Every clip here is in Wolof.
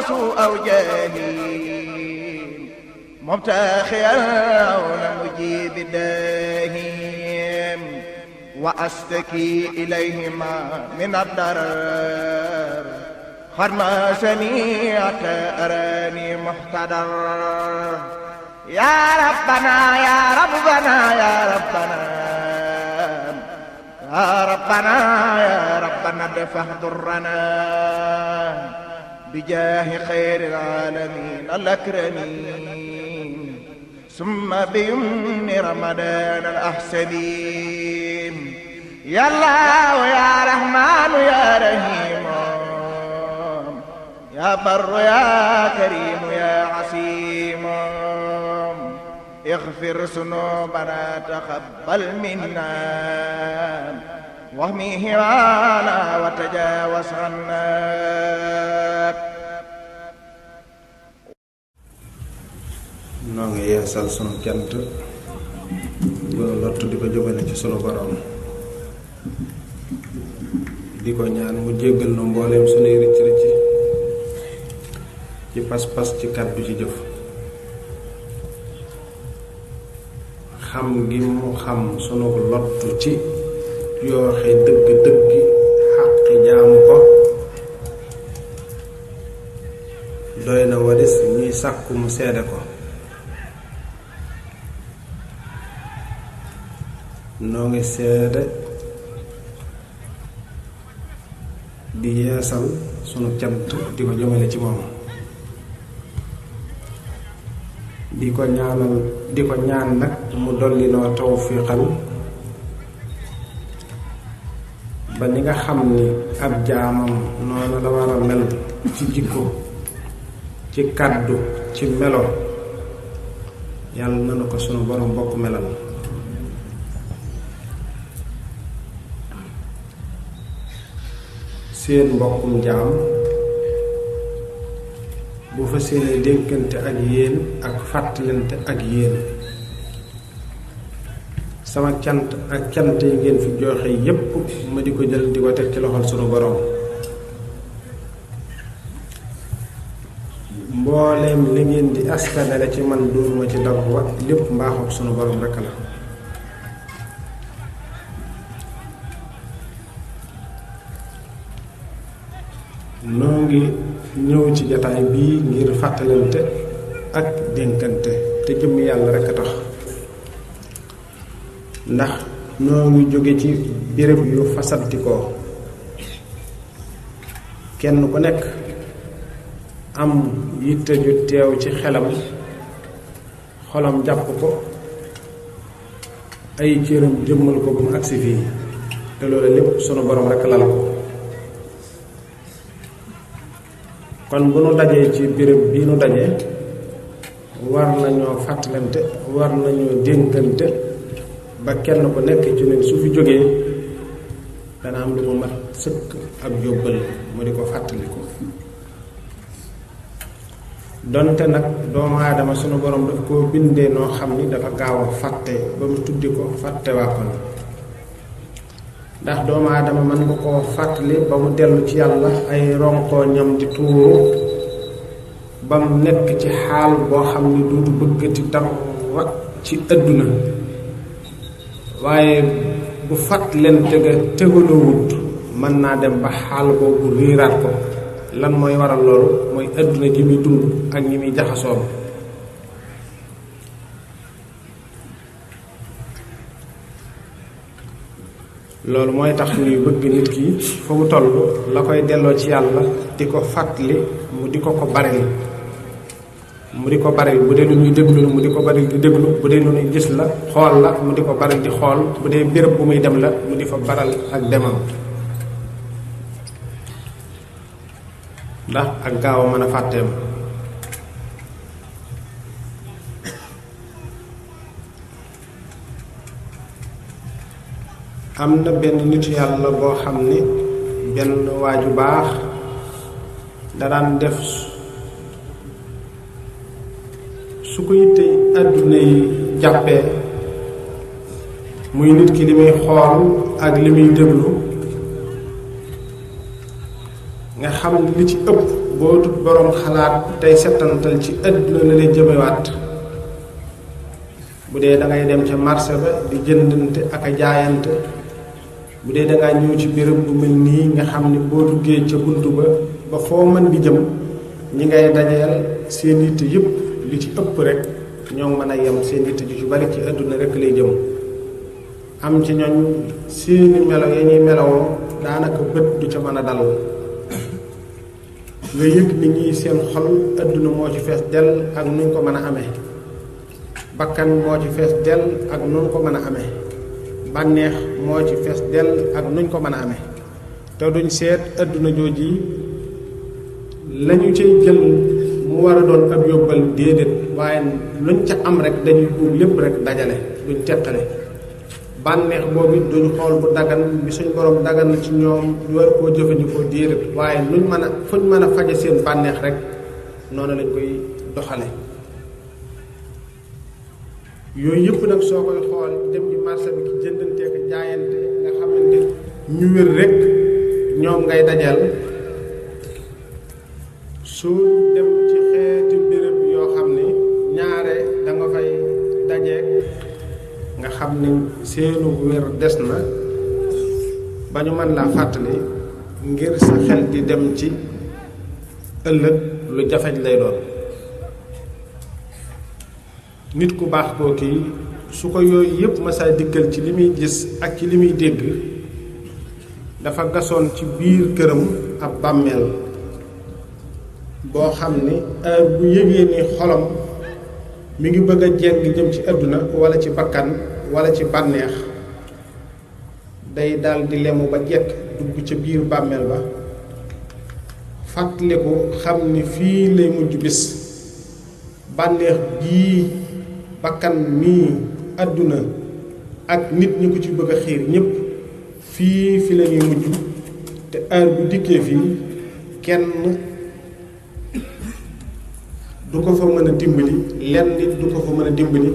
وسوء جاهين مبتخيا عون مجيب داهين وأستكي إليهما من الضرر خرما سنيعة أراني محتضر يا ربنا يا ربنا يا ربنا يا ربنا يا ربنا ادفع ضرنا بجاه خير العالمين الأكرمين ثم بيمن رمضان الأحسبين يا الله يا رحمن يا رحيم يا بر يا كريم يا عسيم اغفر ذنوبنا تقبل منا واهمه معنا وتجاوز عنا. noo ngi yeesal sunu cant loolu lottu di ko jógale ci sunu borom di ko ñaan mu jéggal nu mbooleem sunuy rëcc rëcc ci pas-pas ci kàddu ci jëf xam gi mu xam sunu lottu ci yooxe dëgg-dëggi xàqi jaamu ko doy na waris ñuy sàkku mu seede ko. noo ngi seede di yeesal sunu cant di ko jëmale ci moom di ko ñaan nag mu dolli noo tawfiqal ba ni nga xam ni ab jaamam noonu la war a mel ci jikko ci kàddu ci melo yàlla nanu ko sunu borom bokk melal. seen mbokkum jaam bu fa seeni dénkante ak yéen ak fàttalante ak yéen sama cant ak cant yi ngeen fi joxe yépp ma di ko jël di ko teg ci loxol sunu borom mbooleem li ngeen di askanale ci man doonuma ci dara wa lépp mbaaxook sunu borom rekk la. noo ngi ñëw ci jataay bii ngir fàttalante ak dénkante te jëm yàlla rekk a tax ndax noo ngi jóge ci béréb yu fasantikoo kenn ku nekk am yitte ju teew ci xelam xolam jàpp ko ay cëram jëmmal ko ba mu agsi fii te loolu lépp sunu borom rekk lal ko. kon bu nu dajee ci béréb bii nu dajee war nañoo fàttalante war nañoo dénkante ba kenn ku nekk ci ñun su fi jógee dana am lu mu mat sëkk ak yóbbal mu di ko fàttaliku. donte nag doomu aadama sunu borom daf koo bindee noo xam ni dafa gaaw a fàtte ba mu tuddi ko fàtte waa kon ndax doomu aadama mën nga koo fàttali ba mu dellu ci yàlla ay ronkoo ñam di tuuru ba mu nekk ci xaal boo xam ni duutu bëggati dara ci àdduna waaye bu fàttalante ga tegalowut mën naa dem ba xaal boobu riiraat ko lan mooy waral loolu mooy àdduna ji muy dund ak ñi muy jaxasoom loolu mooy tax ñuy bëgg nit ki fa mu toll la koy delloo ci yàlla di ko fàttali mu di ko baril bu dee lu ñuy déglu mu di ko baril di déglu bu dee lu ñuy gis la xool la mu di ko baril di xool bu dee béréb bu muy dem la mu di fa baral ak demam ndax ak gaaw a mën a fàtteem. am na benn nitu yàlla boo xam ni benn waaju baax da daan def su ko yitte àdduna yi jàppee muy nit ki li muy xool ak li muy déglu nga xam li ci ëpp boo tut boroom xalaat tey settantal ci àdduna la lay jëmewaat. bu dee da ngay dem ca marché ba di jëndante ak a jaayante, bu dee da ngaa ñëw ci béréb bu mel nii nga xam ne boo duggee ca buntu ba foo mën di jëm ñi ngay dajeel seen yitte yëpp li ci ëpp rek ñoo mën a yem seen yitte ju ci bari ci àdduna rek lay jëm. am ci ñooñ seeni melo ya ñuy melowoo daanaka bët du ca mën a dal. nga yëg ni ñi seen xol àdduna moo ci fees dell ak nuñ ko mën a amee, bakkan moo ci fees dell ak nuñ ko mën a amee, bànneex moo ci fees dell ak nuñ ko mën a amee, te duñ seet àdduna jooji lañu cay jël mu war a doon ab yóbbal déedéet, waaye luñ ca am rek dañuy buub lépp rek dajale duñ teqale. bànneex boobu duñ xool bu dagan bi suñ borom dagan na ci ñoom ñu war koo jëfandikoo déedéet, waaye fuñ mën a faje seen bànneex rek noonu lañ koy doxale. yooyu yëpp nag soo koy xool dem ci marché bi ki jëndante ak jaayante nga xamante ñu wér rek ñoom ngay dajal. soo dem ci xeeti béréb yoo xam ne ñaare da nga fay dajeek nga xam ne seenu wér des na ba ñu mën laa fàttali ngir sa xel di dem ci ëllëg lu jafeñ lay doon. nit ku baax koo kii su ko yooyu yëpp masaa dikkal ci li muy gis ak ci li muy dégg, dafa gasoon ci biir këram ab bàmmeel boo xam ni bu yëgee ni xolam mi ngi bëgg a jeng jëm ci àdduna wala ci bakkan wala ci bànneex, day dal di lemu ba jekk dugg ca biir bàmmeel ba fàttaliku xam ni fii lay mujj bis. bànneex bii bakkan mii àdduna ak nit ñi ko ci bëgg a xiir ñépp fi la ñuy mujj, te heure bu dikkee fii kenn du ko fa mën a dimbali, lenn nit du ko fa mën a dimbali.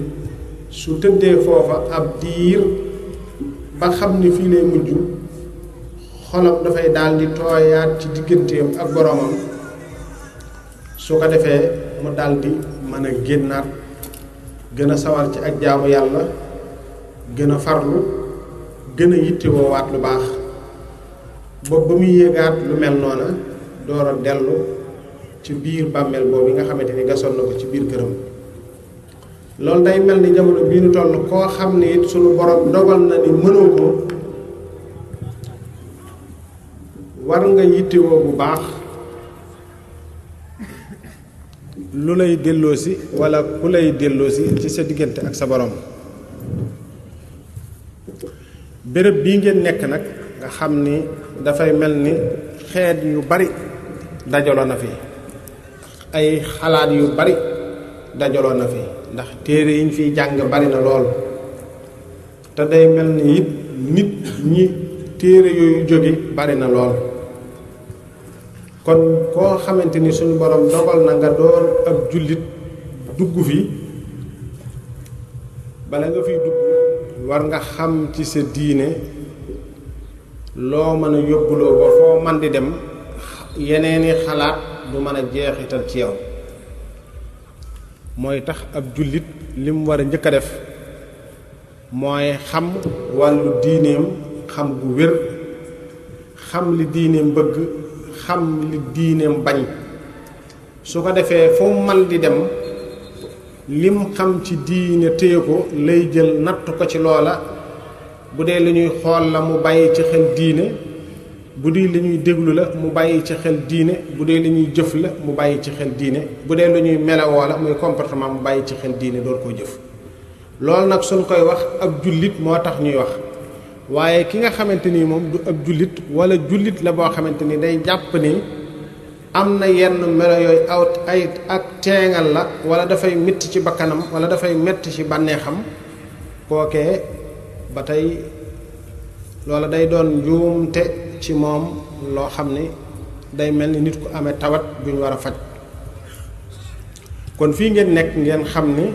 su tëddee foofa ab diir ba xam ni fii lay mujj, xolam dafay daal di tooyaat ci digganteem ak boroomam. su ko defee mu daal di mën a génnaat gën a sawar ci ak jaamu yàlla, gën a farlu, gën a yittewoowaat lu baax, boobu ba muy yéegaat lu mel noona door a dellu ci biir bàmmeel boobu nga xamante ni gasoon na ko ci biir këram. loolu day mel ni jamono bii nu toll koo xam ne it sunu borom dogal na ni mënoo ko, war nga yittewoo bu baax lu lay delloosi wala ku lay delloosi ci sa diggante ak sa borom. béréb bii ngeen nekk nag nga xam ni dafay mel ni xeet yu bari dajaloo na fi, ay xalaat yu bari dajaloo na fi, ndax téere yi ñu fiy jàng bari na lool, te day mel ni it nit ñi téere yooyu jóge bari na lool. kon koo xamante ni suñu borom dogal na nga doon ab jullit dugg fi, bala nga fiy dugg war nga xam ci sa diine loo mën a yóbbuloo ba foo man di dem yeneeni xalaat du mën a jeexital ci yow. mooy tax ab jullit li mu war a njëkk a def mooy xam wàllu diineem xam gu wér, xam li diineem bëgg, xam li diineem bañ. su ko defee fu man di dem lim xam ci diine téye ko lay jël natt ko ci loola. bu dee li ñuy xool la mu bàyyi ci xel diine, bu dee li ñuy déglu la mu bàyyi ci xel diine, bu dee li ñuy jëf la mu bàyyi ci xel diine, bu dee lu ñuy melawoo la muy comportement mu bàyyi ci xel diine door koo jëf. loolu nag suñ koy wax ab jullit moo tax ñuy wax, waaye ki nga xamante ni moom du ab jullit wala jullit la boo xamante ni day jàpp ni am na yenn melo yooyu ay ak teengal la, wala dafay metti ci bakkanam wala dafay metti ci bànneexam, kookee ba tey loola day doon njuumte ci moom loo xam ni day mel ni nit ku amee tawat bu ñu war a faj. kon fii ngeen nekk ngeen xam ni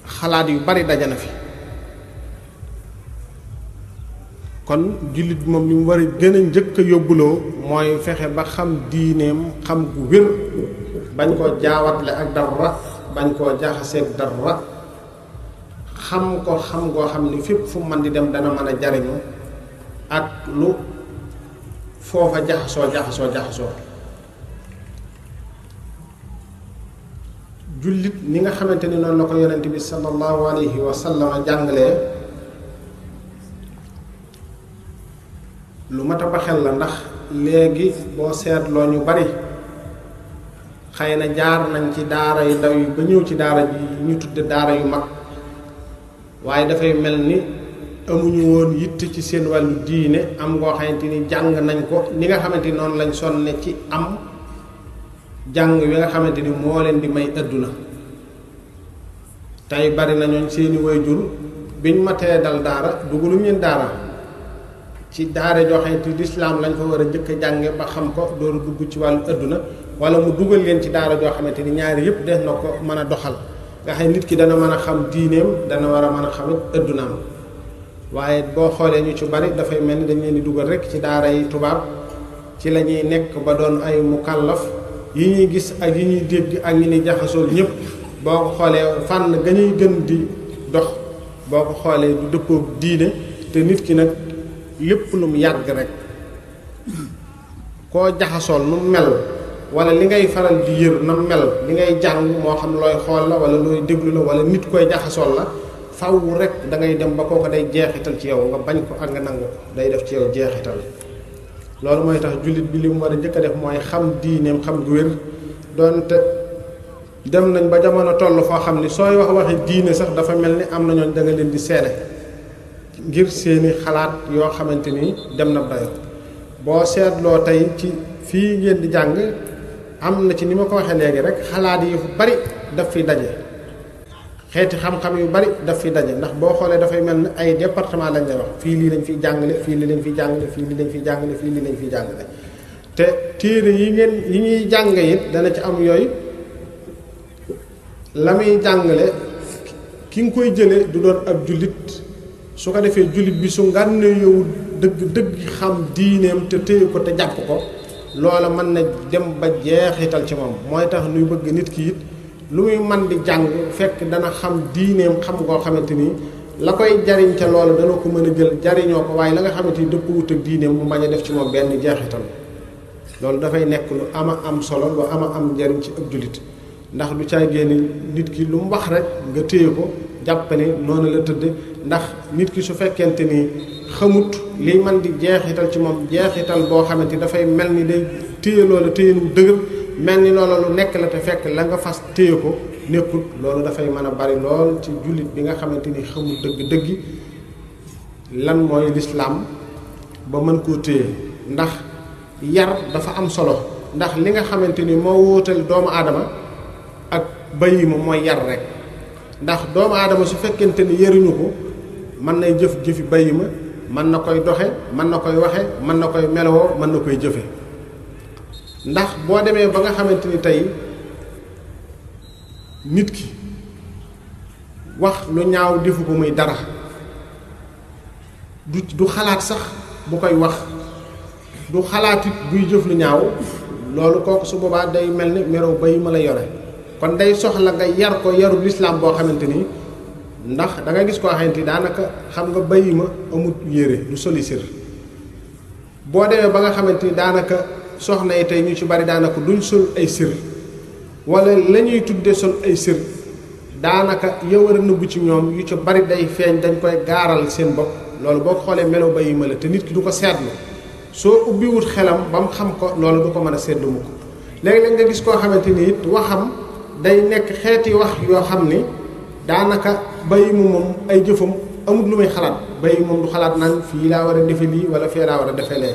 xalaat yu bari daje na fi, kon jullit bi moom li mu war a gën a njëkk a yóbbuloo mooy fexe ba xam diineem xam gu wér bañ koo jaawatle ak dara bañ koo jaxaseeg dara xam ko xam goo xam ni fépp fu man di dem dana mën a jariñu ak lu foofa jaxasoo jullit ni nga xamante ni noonu la ko yonent bi sallallahu alayhi wa sallam jàngalee lu mat a ba xel la ndax léegi boo seetloo ñu bari xëy na jaar nañ ci daara yu ndaw yi ba ñëw ci daara ji ñu tudde daara yu mag waaye dafay mel ni amuñu woon yitte ci seen wàllu diine am ngoo xamante ni jàng nañ ko ni nga xamante ni noonu lañ sonne ci am jàng wi nga xamante ni moo leen di may àdduna tey bari na ñooñ seeni waajur biñ matee dal daara dugaluñ leen daara ci daara joo xamante ni lislaam lañ fa war a jëkk a jànge ba xam ko dooru dugg ci wàllu àdduna wala mu dugal leen ci daara joo xamante ni ñaari yëpp des na ko mën a doxal nga xam nit ki dana mën a xam diineem dana war a mën a xamit àddunaam waaye boo xoolee ñu ci bari dafay mel ni dañ leen di dugal rek ci daara yi tubaab ci la ñuy nekk ba doon ay mukallaf yi ñuy gis ak yi ñuy dégg ak ñi ni jaxasool ñëpp boo ko xoolee fànn ga ñuy gën di dox boo ko xoolee du dëppoo diine te nit ki nag lépp lu mu yàgg rek koo jaxasool nu mel wala li ngay faral di yër na mel li ngay jàng moo xam looy xool la wala looy déglu la wala nit koy jaxasool la faw rek da ngay dem ba kooko day jeexital ci yow nga bañ ko ak nga nangu ko day def ci yow jeexital loolu mooy tax jullit bi li mu war a njëkk a def mooy xam diineem xam gu wér doonte dem nañ ba jamono toll foo xam ni sooy waxi diine sax dafa mel ni am na ñooñ da nga leen di seene ngir seeni xalaat yoo xamante ni dem na dayo boo seetloo tey ci fii ngeen di jàng am na ci ni ma ko waxee léegi rek xalaat yi fu bari daf fi daje xeeti xam-xam yu bari daf fi daje ndax boo xoolee dafay mel ni ay département lañ lay wax fii lii lañ fiy jàngale fii lii lañ fiy jàngale fii lii lañ fiy jàngale fii lii lañ fiy jàngale te téere yi ñuy jàng it dana ci am yooyu la muy jàngale ki nga koy jële du doon ab jullit su ko defee jullit bi su ngànne yow dëgg xam diineem te téye ko te jàpp ko loola mën na dem ba jeexital ci moom mooy tax nuy bëgg nit ki it lu muy man di jàng fekk dana xam diineem xam ngoo xamante ni la koy jariñ ca loola dana ko mën a jël jariñoo ko waaye la nga xamante ni dëpp wut ak diineem mu bañ a def ci moom benn jeexital loolu dafay nekk lu ama am solo lu ama am njariñ ci ab jullit ndax du caa génne nit ki lu mu wax rek nga téye ko jàpp ne noonu la tëdd ndax nit ki su fekkente ni xamut liy man di jeexital ci moom jeexital boo xamante ni dafay mel ni day téye loola téye nu dëgër mel ni loola lu nekk la te fekk la nga fas téye ko nekkut loolu dafay mën a bari lool ci jullit bi nga xamante ni xamul dëgg-dëgg lan mooy lislaam ba mën koo téye ndax yar dafa am solo ndax li nga xamante ni moo wóotal doomu aadama ak bàyyi ma mooy yar rek ndax doomu aadama su fekkente ni yaruñu ko mën nay jëfi bàyyi ma mën na koy doxe mën na koy waxe mën na koy melowoo mën na koy jëfe ndax boo demee ba nga xamante ni tey nit ki wax lu ñaaw defu ko muy dara du xalaat sax bu koy wax du xalaat it buy jëf lu ñaaw loolu kooku su boobaa day mel ni merow bay ma la yore kon day soxla nga yar ko yarub lislaam boo xamante ni ndax da nga gis koo xamante ni daanaka xam nga bayi ma amut yére du soli sir boo demee ba nga xamante ni daanaka soxna yi tey ñu ci bari daanaka duñ sol ay sir wala la ñuy tudde sol ay sir daanaka yow war a nëbbu ci ñoom yu ci bari day feeñ dañ koy gaaral seen bopp loolu boo ko xoolee melo bayi ma la te nit ki du ko seetlu soo ubbiwut xelam ba mu xam ko loolu du ko mën a seetlu mu ko léegi-léeg nga gis koo xamante ni it waxam day nekk xeeti wax yoo xam ni daanaka bayi mu moom ay jëfam amul lu muy xalaat bayi moom du xalaat naan fii laa war a defe lii wala fee laa war a defe lee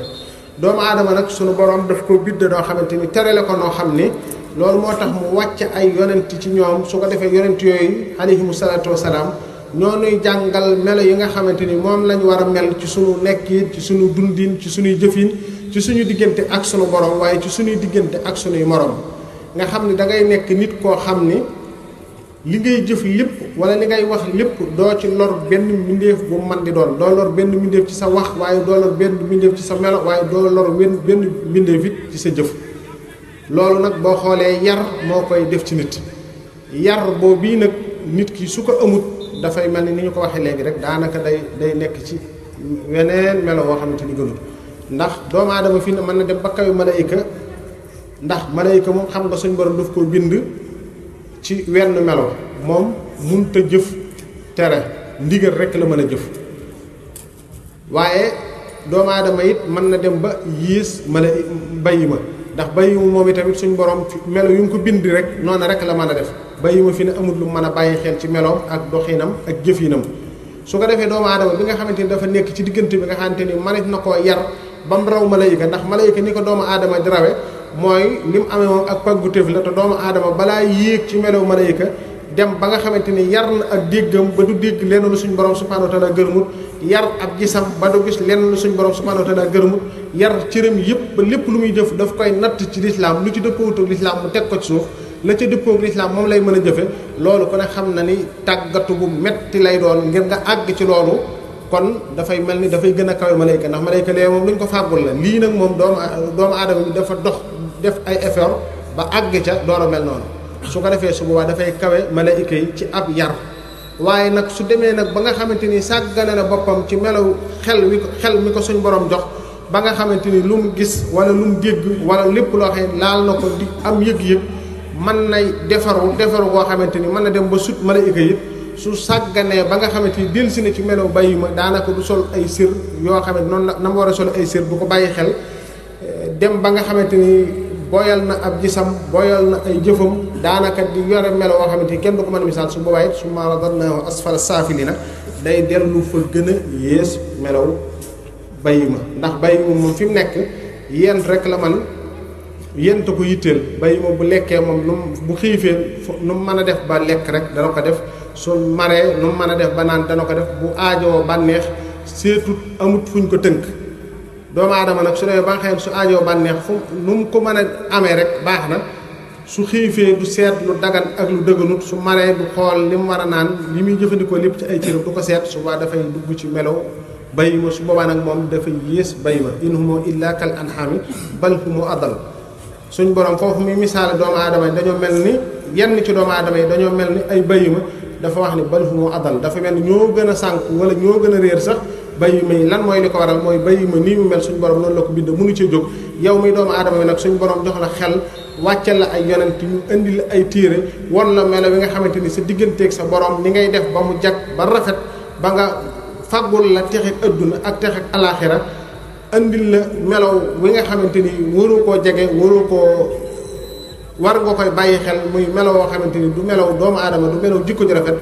doomu aadama nag sunu borom daf ko bidd noo xamante ni terale ko noo xam ni loolu moo tax mu wàcc ay yonent ci ñoom su ko defee yonent yooyu alayhimu salaatu wasalaam ñoo nuy jàngal melo yi nga xamante ni moom lañ war a mel ci sunu nekkin ci sunu dundin ci sunuy jëfin ci suñu diggante ak sunu borom waaye ci sunuy diggante ak sunuy morom nga xam ni da ngay nekk nit koo xam ni li ngay jëf lépp wala li ngay wax lépp doo ci lor benn mbindeef bu man di doon doo lor benn mbindeef ci sa wax waaye doo lor benn mbindeef ci sa melo waaye doo lor benn mbindeef it ci sa jëf. loolu nag boo xoolee yar moo koy def ci nit yar boobu bii nag nit ki su ko amut dafay mel ni ñu ko waxee léegi rek daanaka day nekk ci weneen melo woo xamante ni gënul ndax doomu aadama fii ne mën na dem ba kaw malayka ndax malayka moom xam nga suñ borom daf koo bind ci wenn melo moom munta jëf tere ndigal rek la mën a jëf waaye doomu aadama it mën na dem ba yées bàyyi ma ndax bàyyi ma moom itamit suñ borom melo yu ngi ko bind rek noonu rek la mën a def bàyyi ma fi ne amul lu mën a bàyyi xel ci meloom ak doxinam ak jëfinam su ko defee doomu aadama bi nga xamante ni dafa nekk ci diggante bi nga xamante ni mënees na koo yar ba mu raw malayka ndax malayka ni ko doomu aadama di rawe mooy li mu amee moom ak pàggutéef la te doomu aadama balaa yéeg ci melow malayka dem ba nga xamante ni yar na ak déggam ba du dégg lenn lu suñ borom subhanahu wa taala gërëmut yar ab gisam ba du gis lenn lu suñ borom subhanahu wa taala gërëmut yar cëram yëpp ba lépp lu muy jëf daf koy natt ci lislaam lu ci dëppoowut ak lislaam mu teg ko ci suuf la ca dëppoo ak lislaam moom lay mën a jëfe loolu ku ne xam na ni tàggatu bu metti lay doon ngir nga àgg ci loolu kon dafay mel ni dafay gën a kawe malayka ndax malayka lee moom lu ñu ko fàggul la lii nag moom doomu aadama bi dafa dox def ay effort ba àgg ca door a mel noonu su ko defee su boobaa dafay kawe malayka yi ci ab yar waaye nag su demee nag ba nga xamante ni sàggane na boppam ci melaw xel mi ko suñ borom jox ba nga xamante ni lu mu gis wala lu mu dégg wala lépp loo xam laal na ko di am yëg-yëg mën nay defaru goo xamante ni mën na dem ba sut malayka yi su sàgganee ba nga xamante ni dellusi na ci melaw bàyyi ma daanaka du sol ay sër yoo xamante noonu na ma war a sol ay sër du ko bàyyi xel dem ba nga xamante ni booyal na ab gisam booyal na ay jëfam daanaka di yore melo woo xamante ni kenn du ko mën a misaal su boobaa it su ma radadnaahu asfala saafiliina day dellu fa gën a yées melaw bàyyi ma ndax bàyyi ma moom fi mu nekk yent rek la man yent ko yitteel bàyyi ma bu lekkee moom bu xiifee nu mu mën a def ba lekk rek dana ko def su maree nu mu mën a def ba naan dana ko def bu aajoo bànneex seetut amut fuñ ko tënk doomu aadama nag su demee ba nga xam su aajoo bànneex fu nu mu ko mën a amee rek baax na su xiifee du seet lu dagan ak lu dëgganut su maree du xool li mu war a naan li muy jëfandikoo lépp ci ay cëram du ko seet su boobaa dafay dugg ci melow bàyyi ma su boobaa nag moom dafay yées bàyyi ma in humu illa kal an'ami bal humu adal suñ borom foofu muy misaale doomu aadama yi dañoo mel ni yenn ci doomu aadama yi dañoo mel ni ay bàyyi ma dafa wax ni bal humu adal dafa mel ni ñoo gën a sànku wala ñoo gën a réer sax bàyyi ma yi lan mooy li ko waral mooy bàyyi ma nii mu mel suñ borom noonu la ko bind mënu ci jóg yow muy doomu aadama yi nag suñ borom jox la xel wàccal la ay yonent ñu indi la ay téere won la melo wi nga xamante ni sa digganteeg sa borom ni ngay def ba mu jag ba rafet ba nga faggul la texeg adduna ak texeg alaxira andil la melow wi nga xamante ni waru koo jege waru koo war nga koy bàyyi xel muy melow woo xamante ni du melow doomu aadama du melow jikko ju rafet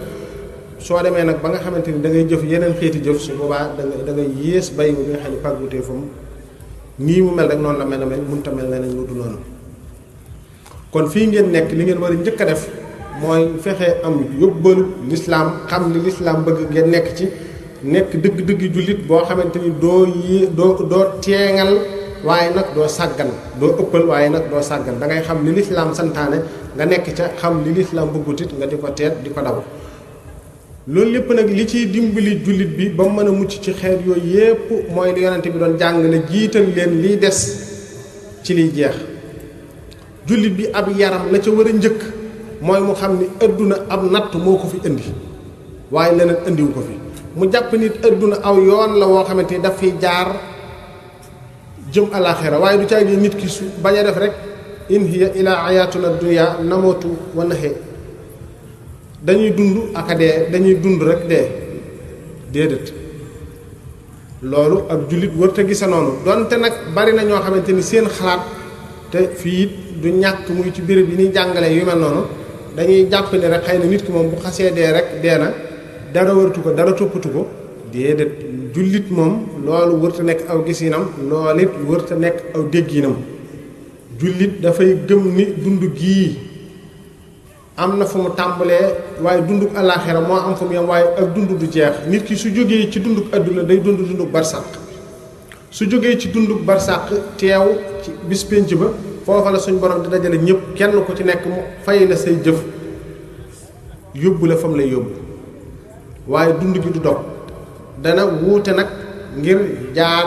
soo demee nag ba nga xamante ni da ngay jëf yeneen xeeti jëf su boobaa da ngay yées bàyyi bi nga xam ne pàggutee fa mu nii mu mel rek noonu la mel na mel mënta mel neneen lu du noonu kon fii ngeen nekk li ngeen war a njëkk a def mooy fexe am yóbbalu lislaam xam li lislaam bëgg ngeen nekk ci nekk dëgg-dëgg jullit boo xamante ni doo teeŋal waaye nag doo sàggan doo ëppal waaye nag doo sàggan da ngay xam li lislaam santaane nga nekk ca xam li lislaam bëggutit nga di ko teet di ko daw loolu lépp nag li ciy dimbali jullit bi ba mu mën a mucc ci xeet yooyu yépp mooy li yonente bi doon jàngale jiital leen liy des ci liy jeex jullit bi ab yaram la ca war a njëkk mooy mu xam ni adduna ab natt moo ko fi indi waaye leneen indiwu ko fi mu jàpp nit adduna aw yoon la woo xamante ni daf fiy jaar jëm alaxira waaye du caagi nit ki su bañ a def rek in hiya ila ayatuna dunya namootu wa naxe dañuy dund ak a dee dañuy dund rek dee déedéet loolu ab jullit wërta gisa noonu donte nag bari na ñoo xamante ni seen xalaat te fii it du ñàkk muy ci béréb yi ñuy jàngale yu mel noonu dañuy jàpp ne rek xëy na nit ki moom bu xasee dee rek dee na dara wërtu ko dara toppatu ko déedéet jullit moom loolu wërta nekk aw gisinam loolu it wërta nekk aw dégginam jullit dafay gëm ni dund gii am na fu mu tàmbalee waaye dunduk alaxira moo am fu mu yem waaye ak dund du jeex nit ki su jógee ci dunduk adduna day dunduk barsàq su jógee ci dunduk barsàq teew ci bis pénc ba foofa la suñ borom di dajale ñëpp kenn ku ci nekk mu fay la say jëf yóbbu la fam lay yóbbu waaye dund gi du dog dana wuute nag ngir jaar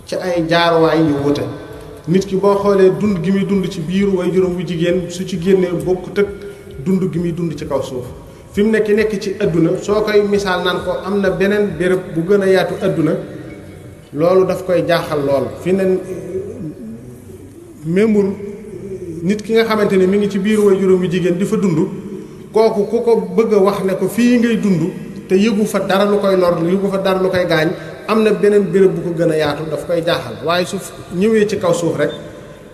ci ay jaaruwaay yu wuute nit ki boo xoolee dund gi muy dund ci biiru way juróom wu jigéen su ci génnee bokkut ak dund gi muy dund ci kaw suuf fi mu nekk ci adduna soo koy misaal naan ko am na beneen béréb bu gën a yaatu adduna loolu daf koy jaaxal lool fi ne mémbur nit ki nga xamante ni mi ngi ci biiru way juróom wu jigéen di fa dund kooku ku ko bëgg a wax ne ko fii ngay dund te yëgu fa dara lu koy lor yëgu fa dara lu koy gaañ am na beneen béréb bu ko gën a yaatu daf koy jaaxal waaye su ñëwee ci kaw suuf rek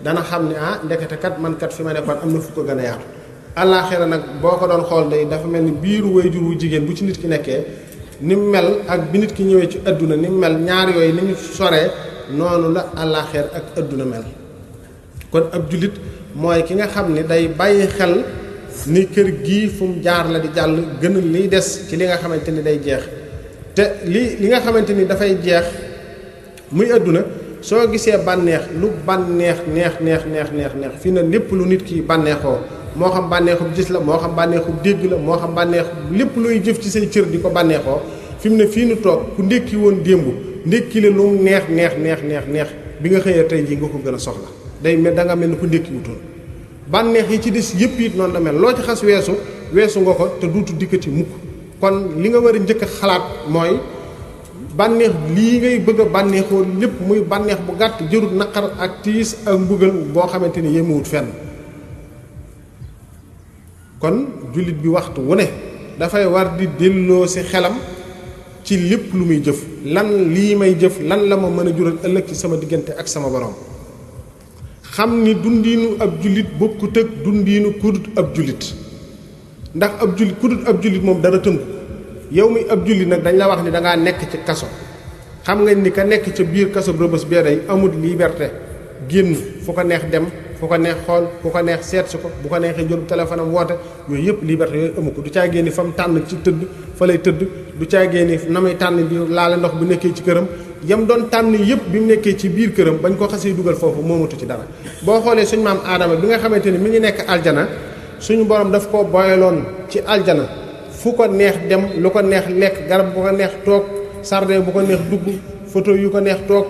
dana xam ne ndekete kat man kat fi ma nekkoon am na fu ko gën a yaatu àllaaxira nag boo ko doon xool day dafa mel ni biiru waajur wu jigéen bu ci nit ki nekkee ni mu mel ak bi nit ki ñëwee ci adduna ni mu mel ñaar yooyu ni ñu soree noonu la àllaaxira ak adduna mel kon ab jullit mooy ki nga xam ni day bàyyi xel ni kër gii fu mu jaar la di jàll gënal liy des ci li nga xamante ni day jeex te li nga xamante ni dafay jeex muy adduna soo gisee bànneex lu bànneex neex fii na lépp lu nit ki bànneexoo moo xam bànneexub gis la moo xam bànneexub dégg la moo xam bànneexub lépp looy jëf ci say cër di ko bànneexoo fi mu ne fii nu toog ku ndékki woon démb ndékki la lu mu neex bi nga xëyee tey jii nga ko gën a soxla day mel da nga mel ni ku ndékki wutoon bànneex yi ci des yëpp it noonu la mel loo ci xas weesu nga ko te duutu dikkati mukk kon li nga war a njëkk a xalaat mooy bànneex lii ngay bëgg a bànneexoo lépp muy bànneex bu gàtt jërut naqar ak tiis ak mbugal boo xamante ni yemewut fenn kon jullit bi waxtu wu ne dafay war di delloo ci xelam ci lépp lu muy jëf lan lii may jëf lan la ma mën a jural ëllëg ci sama diggante ak sama borom xam ni dundiinu ab jullit bokkut ak dundiinu kudut ab jullit ndax ab jullit kudut ab jullit moom dara tënku yow mi ab jullit nag dañ la wax ni dangaa nekk ci kaso xam nga ni ka nekk ca biir kaso Rebeuss bee day amul liberté génn fu ko neex dem fu ko neex xool fu ko neex seet si ko bu ko neexee jël téléphone am woote yooyu yëpp liberté yooyu amu ko du caa génni fa mu tànn ci tëdd fa lay tëdd du caa génni na muy tànn di laale ndox bu nekkee ci këram yam doon tànn yëpp bi mu nekkee ci biir këram bañ ko xasee dugal foofu moomatu ci dara boo xoolee suñu maam aadama bi nga xamante ni mi ngi nekk aljana suñu borom daf ko boyaloon ci aljana fu ko neex dem lu ko neex lekk garab bu ko neex toog sardin bu ko neex dugg photo yu ko neex toog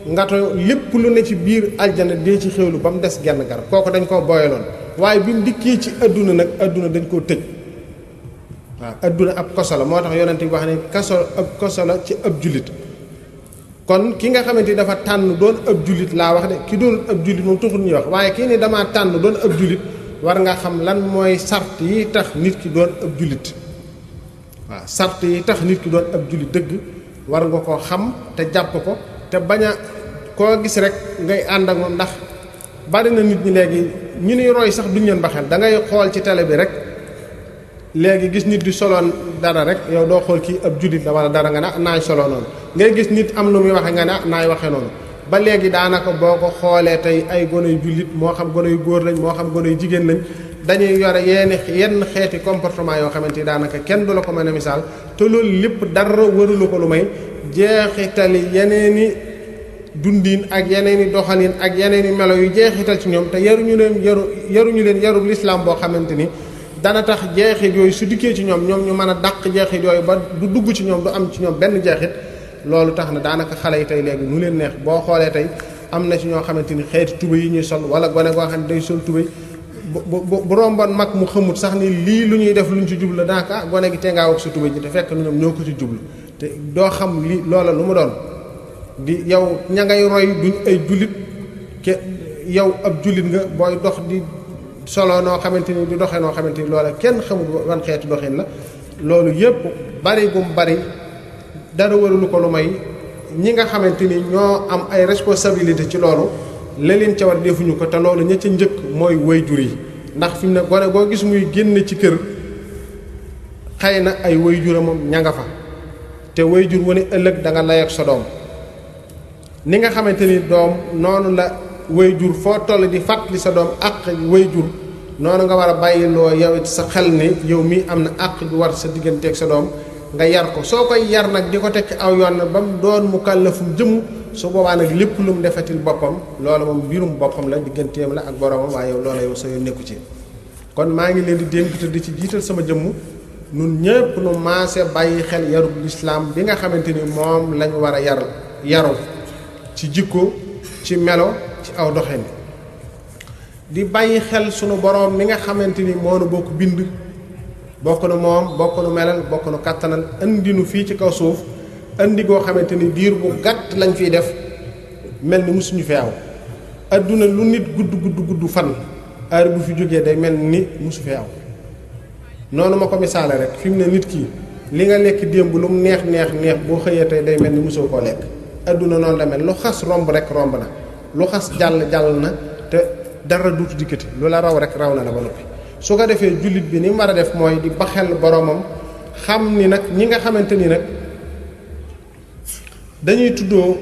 ngato lépp lu ne ci biir aljana dee ci xewlu ba mu des genn garab kooku dañ koo boyaloon waaye bi mu dikkee ci adduna nag adduna dañ koo tëj waaw adduna ab koso la moo tax yonente bi wax ne koso la ci ab jullit kon ki nga xamante ni dafa tànn doon ab jullit laa wax de ki doon ab jullit moom taxul ñuy wax waaye kii ni damaa tànn doon ab jullit war nga xam lan mooy sart yi tax nit ki doon ab jullit waaw sart yi tax nit ki doon ab jullit dëgg war nga koo xam te jàpp ko te bañ a koo gis rek ngay ànd ak moom ndax bari na nit ñi léegi ñu nuy roy sax duñ leen ba xel da ngay xool ci télé bi rek léegi gis nit di soloon dara rek yow doo xool kii ab jullit la wala dara nga ne naay solo noonu ngay gis nit am lu muy waxe nga ne naay waxe noonu ba léegi daanaka boo ko xoolee tey ay gone yu jullit moo xam gone yu góor lañ moo xam gone yu jigéen lañ dañuy yore yenn xeeti comportement yoo xamante ni daanaka kenn du la ko mën a misaal te loolu lépp dara warulu ko lu may jeexitali yeneeni dundiin ak yeneeni doxalin ak yeneeni melo yu jeexital ci ñoom te yaruñu leen yarub lislaam boo xamante ni dana tax jeexit yooyu su dikkee ci ñoom ñu mën a dàq jeexit yooyu ba du dugg ci ñoom du am ci ñoom benn jeexit loolu tax na daanaka xale yi tey léegi nu leen neex boo xoolee tey am na ci ñoo xamante ni xeeti tuba yi ñuy sol wala gone goo xam ne day sol tuba bu romboon mag mu xamut sax ni lii lu ñuy def luñ ci jublu daanaka gone gi te ngaa wax sa tuba ji te fekk ñoom ñoo ko ci jublu te doo xam li loola lu mu doon di yow ña ngay roy duñ ay jullit yow ab jullit nga booy dox di solo noo xamante ni di doxee noo xamante ni loola kenn xamul wan xeetu doxin la loolu yépp bari gum bari dara warulu ko lu may ñi nga xamante ni ñoo am ay responsabilité ci loolu la leen ca war defuñu ko te loolu ña ca njëkk mooy waajur yi ndax fi mu ne gone boo gis muy génn ci kër xëy na ay waajur moom ña nga fa te waajur wu ne ëllëg da nga lay ak sa doom ni nga xamante ni doom noonu la waajur foo toll di fàttali sa doom àq waajur noonu nga war a bàyyiloo yow it sa xel ne yow mii am na àq ju war sa digganteeg sa doom nga yar ko soo koy yar nag di ko tekki aw yoon na ba mu doon mu kàllafum jëmm su boobaa nag lépp lu mu defatil boppam loolu moom mbirum boppam la digganteem la ak boromam waaye yow loola yow sa yoon nekku ci kon maa ngi leen di dénk te di ci jiital sama jëmm nun ñépp nu maase bàyyi xel yarub lislaam bi nga xamante ni moom lañ war a yaru ci jikko ci melo ci aw doxin di bàyyi xel sunu boroom mi nga xamante ni moo nu bokk bind bokk nu moom bokk nu melal bokk nu kàttanal andi nu fii ci kaw suuf andi goo xamante ni diir bu gàtt lañ fiy def mel ni musuñu fi aw adduna lu nit gudd fan heure bu fi jógee day mel ni musu fi aw noonu ma ko misaale rek fi mu ne nit ki li nga lekk démb lu mu neex boo xëyee tey day mel ni musoo koo lekk adduna noonu la mel lu xas romb rek romb na lu xas jàll na te dara duutu dikkati lu la raw rek raw na la ba noppi su ko defee jullit bi ni mu war a def mooy di baxel boromam xam ni nag ñi nga xamante ni nag dañuy tuddoo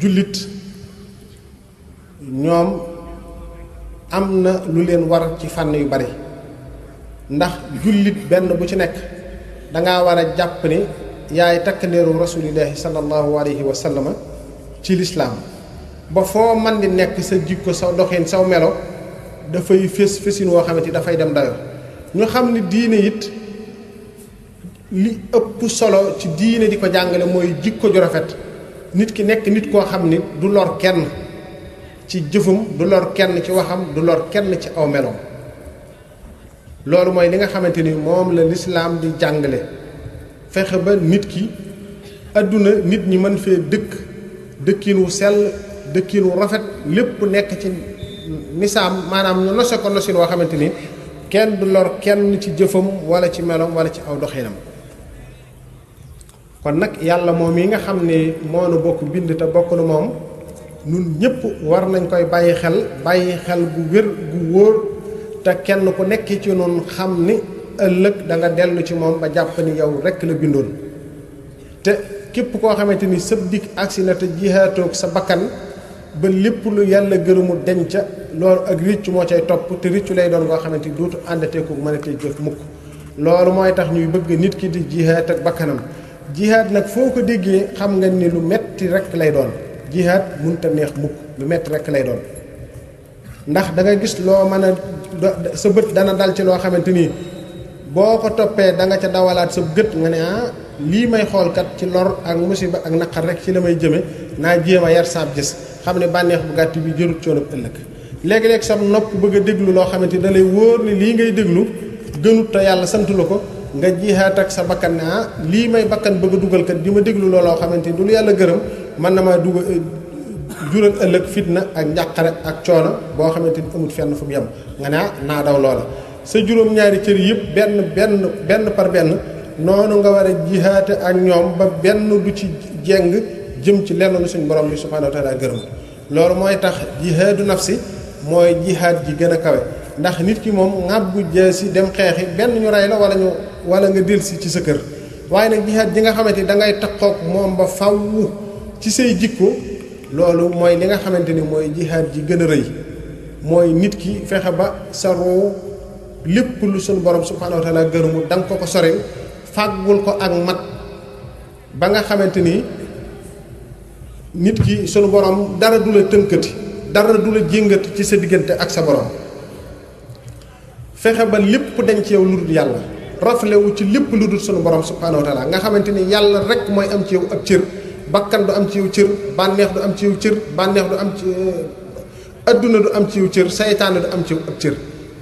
jullit ñoom am na lu leen war ci fànn yu bari ndax jullit benn bu ci nekk dangaa war a jàpp ni yaay takkandeeru rasulillahi sallallahu alayhi wa sallama ci lislaam ba foo man di nekk sa jikko sa doxin saw melo dafay fésin woo xamante ni dafay dem dayo ñu xam ni diine it li ëpp solo ci diine di ko jàngale mooy jikko ju rafet nit ki nekk nit koo xam ni du lor kenn ci jëfum du lor kenn ci waxam du lor kenn ci aw meloom loolu mooy li nga xamante ni moom la lislaam di jàngale fexe ba nit ki àdduna nit ñi mën fee dëkkin wu sell dëkkin wu rafet lépp nekk ci nisaam maanaam ñu nose ko nosin woo xamante ni kenn du lor kenn ci jëfam wala ci meloom wala ci aw doxinam kon nag yàlla moom yi nga xam ne moo nu bokk bind te bokk nu moom nun ñépp war nañ koy bàyyi xel gu wér gu wóor te kenn ku nekk ci noonu xam ni ëllëg da nga dellu ci moom ba jàpp ni yow rekk la bindoon te képp koo xamante ni sëb dikk agsi na te jihaatoog sa bakkan ba lépp lu yàlla gërëmu denca loolu ak riccu moo cay topp te riccu lay doon koo xamante ni dootu àndateeku mën a tey jëf mukk loolu mooy tax ñuy bëgg nit ki di jihaat ak bakkanam jihaat nag foo ko déggee xam nga ni lu metti rekk lay doon jihaat mënut a neex mukk lu metti rekk lay doon ndax da nga gis loo mën a sa bët dana dal ci loo xamante ni boo ko toppee da nga ca dawalaat sa gët nga ne lii may xoolkat ci lor ak musiba ak naqar rek ci la may jëme naa jéem a yar saab gis xam ne bànneex bu gàtt bi jërut coono ëllëg léegi-léeg sam nopp bëgg a déglu loo xamante ni da lay wóor ni lii ngay déglu gënut te yàlla santu la ko nga jihaat ak sa bakkan ne lii may bakkan bëgg a dugal kat di ma déglu looloo xamante ni du lu yàlla gërëm mën na maa dugal jural ëllëg fitna ak njàqare ak coono boo xamante ni amut fenn fu mu yem nga ne naa daw loola sa juróom-ñaari cër yëpp benn par benn noonu nga war a jihaate ak ñoom ba benn du ci jeng jëm ci lenn lu suñ borom bi subhanahu wa taala gërëm loolu mooy tax jihaadu nafsi mooy jihaad ji gën a kawe ndax nit ki moom ŋàbbu jaasi dem xeexi benn ñu rey la wala nga delsi ci sa kër waaye nag jihaad ji nga xamante ni da ngay takkook moom ba faw ci say jikko loolu mooy li nga xamante ni mooy jihaad ji gën a rëy mooy nit ki fexe ba sa ruu lépp lu suñu borom subhanahu wa taala gërëmu da nga ko soril fàggul ko ak mat ba nga xamante ni nit ki sunu borom dara du la tënkati dara du la jéngati ci sa diggante ak sa borom fexe ba lépp dañ ci yow lu dul yàlla raflewu ci lépp lu dul sunu borom subhanahu wa taala nga xamante ni yàlla rek mooy am ci yow ab cër bakkan du am ci yow cër bànneex du am ci yow cër bànneex du am ci adduna du am ci yow cër saytaane du am ci yow ab cër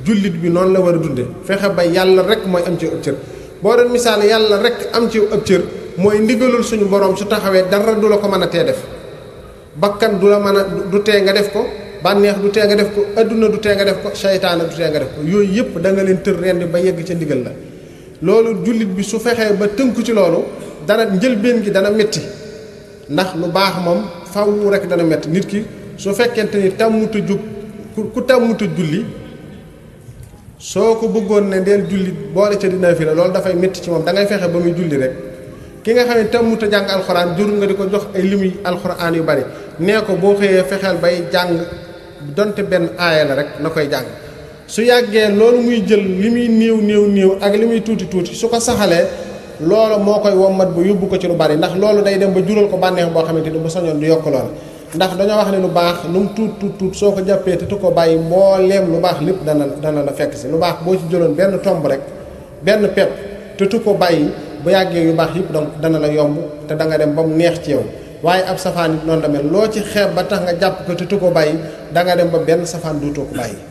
jullit bi noonu la war a dunde fexe ba yàlla rek mooy am ci yow ab cër boo doon misaal yàlla rek am ci yow ab cër mooy ndigalul suñu borom su taxawee dara du la ko mën a tee def bakkan du la mën a du tee nga def ko bànneex du tee nga def ko adduna du tee nga def ko saytaane du tee nga def ko yooyu yëpp da nga leen tër rendi ba yegg ca ndigal la loolu jullit bi su fexee ba tënku ci loolu dana njëlbeen gi dana metti ndax lu baax moom faw rek dana metti nit ki su fekkente ni tàmmuta jug ku tàmmuta julli soo ko bëggoon ne deel julli boole ca dina fi la loolu dafay metti ci moom da ngay fexe ba muy julli rek ki nga xam ne tàmmuta jàng alxuraan jurul nga di ko jox ay limuy alxuraan yu bari nee ko boo xëyee fexeel bay jàng donte benn aaya la rek na koy jàng su yàggee loolu muy jël li muy néew ak li muy tuuti su ko saxalee loolu moo koy wommat ba yóbbu ko ci lu bari ndax loolu day dem ba jural ko bànneex boo xamante ni bu sañoon du yokk loola ndax dañoo wax ne lu baax lu mu tuut soo ko jàppee te tu ko bàyyi mbooleem lu baax lépp dana la fekk si lu baax boo ci jëloon benn tomb rek benn pepp te tu ko bàyyi bu yàggee yu baax yëpp donc dana la yomb te da nga dem ba mu neex ci yow waaye ab safaan it noonu la mel loo ci xeeb ba tax nga jàpp ko te tu ko bàyyi da nga dem ba benn safaan duutoo ko bàyyi